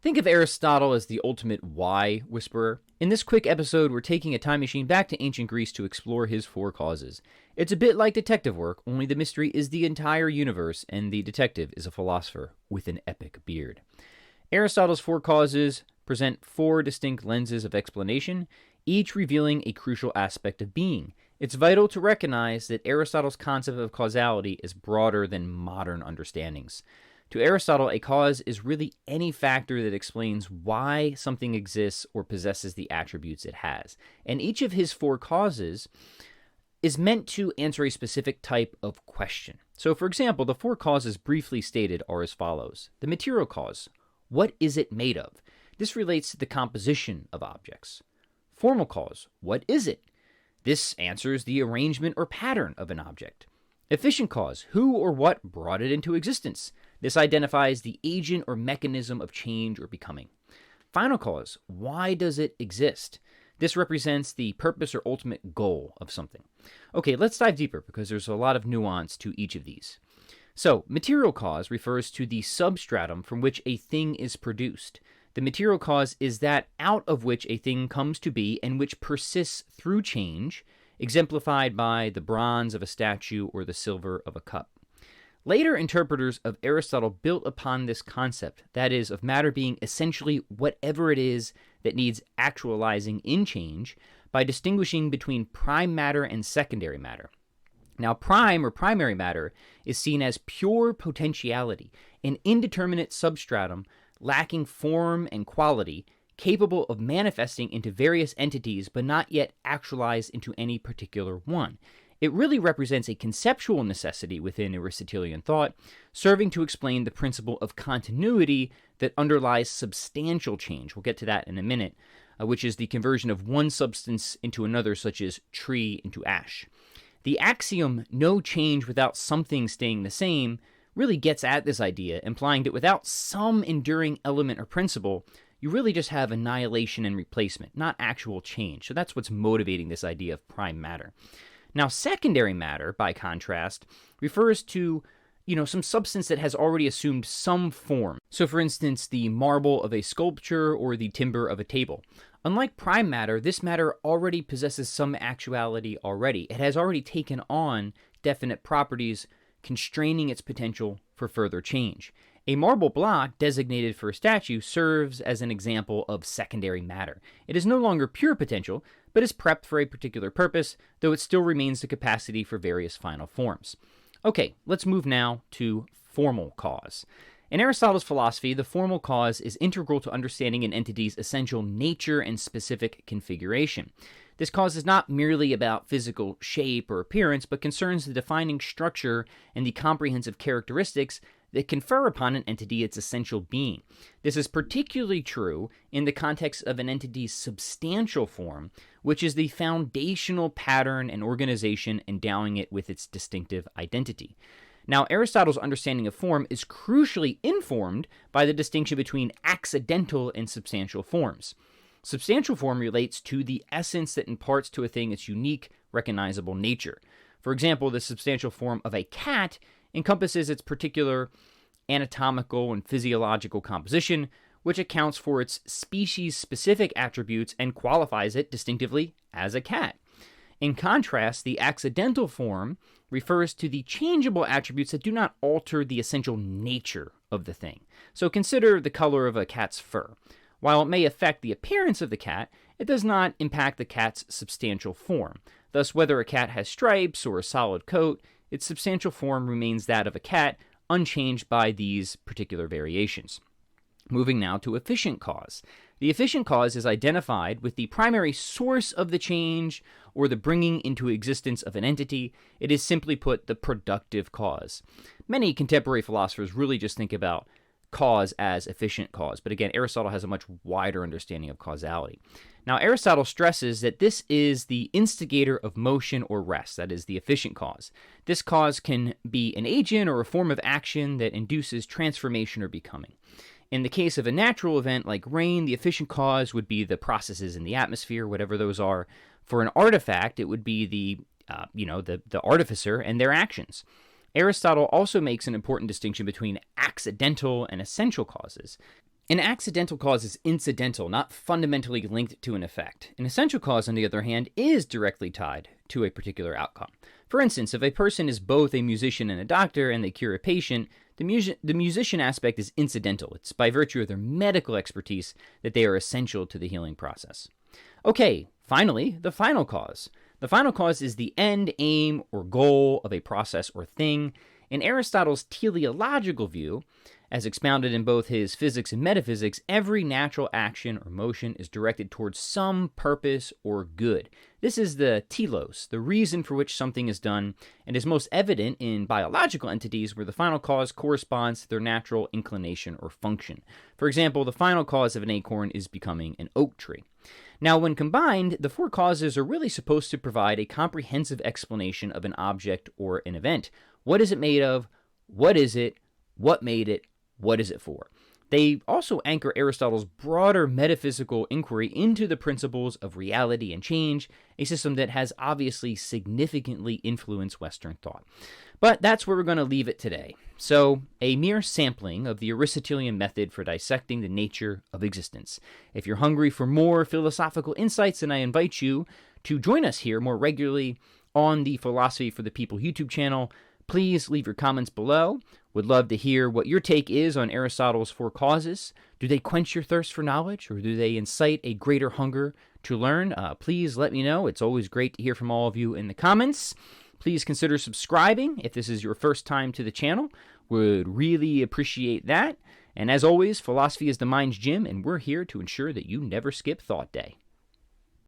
Think of Aristotle as the ultimate why whisperer. In this quick episode, we're taking a time machine back to ancient Greece to explore his four causes. It's a bit like detective work, only the mystery is the entire universe, and the detective is a philosopher with an epic beard. Aristotle's four causes present four distinct lenses of explanation, each revealing a crucial aspect of being. It's vital to recognize that Aristotle's concept of causality is broader than modern understandings. To Aristotle, a cause is really any factor that explains why something exists or possesses the attributes it has. And each of his four causes is meant to answer a specific type of question. So, for example, the four causes briefly stated are as follows. The material cause. What is it made of? This relates to the composition of objects. Formal cause. What is it? This answers the arrangement or pattern of an object. Efficient cause. Who or what brought it into existence? This identifies the agent or mechanism of change or becoming. Final cause. Why does it exist? This represents the purpose or ultimate goal of something. Okay, let's dive deeper because there's a lot of nuance to each of these. So, material cause refers to the substratum from which a thing is produced. The material cause is that out of which a thing comes to be and which persists through change, exemplified by the bronze of a statue or the silver of a cup. Later interpreters of Aristotle built upon this concept, that is, of matter being essentially whatever it is that needs actualizing in change, by distinguishing between prime matter and secondary matter. Now, prime or primary matter is seen as pure potentiality, an indeterminate substratum lacking form and quality, capable of manifesting into various entities but not yet actualized into any particular one. It really represents a conceptual necessity within Aristotelian thought, serving to explain the principle of continuity that underlies substantial change. We'll get to that in a minute, which is the conversion of one substance into another, such as tree into ash. The axiom, no change without something staying the same, really gets at this idea, implying that without some enduring element or principle, you really just have annihilation and replacement, not actual change. So that's what's motivating this idea of prime matter. Now, secondary matter, by contrast, refers to, some substance that has already assumed some form. So, for instance, the marble of a sculpture or the timber of a table. Unlike prime matter, this matter already possesses some actuality already. It has already taken on definite properties, constraining its potential for further change. A marble block designated for a statue serves as an example of secondary matter. It is no longer pure potential, but is prepped for a particular purpose, though it still remains the capacity for various final forms. Okay, let's move now to formal cause. In Aristotle's philosophy, the formal cause is integral to understanding an entity's essential nature and specific configuration. This cause is not merely about physical shape or appearance, but concerns the defining structure and the comprehensive characteristics that confer upon an entity its essential being. This is particularly true in the context of an entity's substantial form, which is the foundational pattern and organization endowing it with its distinctive identity. Now, Aristotle's understanding of form is crucially informed by the distinction between accidental and substantial forms. Substantial form relates to the essence that imparts to a thing its unique, recognizable nature. For example, the substantial form of a cat encompasses its particular anatomical and physiological composition, which accounts for its species-specific attributes and qualifies it distinctively as a cat. In contrast, the accidental form refers to the changeable attributes that do not alter the essential nature of the thing. So consider the color of a cat's fur. While it may affect the appearance of the cat, it does not impact the cat's substantial form. Thus, whether a cat has stripes or a solid coat, its substantial form remains that of a cat, unchanged by these particular variations. Moving now to efficient cause. The efficient cause is identified with the primary source of the change or the bringing into existence of an entity. It is simply put the productive cause. Many contemporary philosophers really just think about cause as efficient cause, but again, Aristotle has a much wider understanding of causality. Now, Aristotle stresses that this is the instigator of motion or rest, that is, the efficient cause. This cause can be an agent or a form of action that induces transformation or becoming. In the case of a natural event like rain, the efficient cause would be the processes in the atmosphere, whatever those are. For an artifact, it would be the artificer and their actions. Aristotle also makes an important distinction between accidental and essential causes. An accidental cause is incidental, not fundamentally linked to an effect. An essential cause, on the other hand, is directly tied to a particular outcome. For instance, if a person is both a musician and a doctor and they cure a patient, the musician aspect is incidental. It's by virtue of their medical expertise that they are essential to the healing process. Okay, finally, the final cause. The final cause is the end, aim, or goal of a process or thing. In Aristotle's teleological view, as expounded in both his Physics and Metaphysics, every natural action or motion is directed towards some purpose or good. This is the telos, the reason for which something is done, and is most evident in biological entities where the final cause corresponds to their natural inclination or function. For example, the final cause of an acorn is becoming an oak tree. Now, when combined, the four causes are really supposed to provide a comprehensive explanation of an object or an event. What is it made of? What is it? What made it? What is it for? They also anchor Aristotle's broader metaphysical inquiry into the principles of reality and change, a system that has obviously significantly influenced Western thought. But that's where we're going to leave it today. So, a mere sampling of the Aristotelian method for dissecting the nature of existence. If you're hungry for more philosophical insights, then I invite you to join us here more regularly on the Philosophy for the People YouTube channel. Please leave your comments below. Would love to hear what your take is on Aristotle's four causes. Do they quench your thirst for knowledge, or do they incite a greater hunger to learn? Please let me know. It's always great to hear from all of you in the comments. Please consider subscribing if this is your first time to the channel. Would really appreciate that. And as always, philosophy is the mind's gym, and we're here to ensure that you never skip thought day.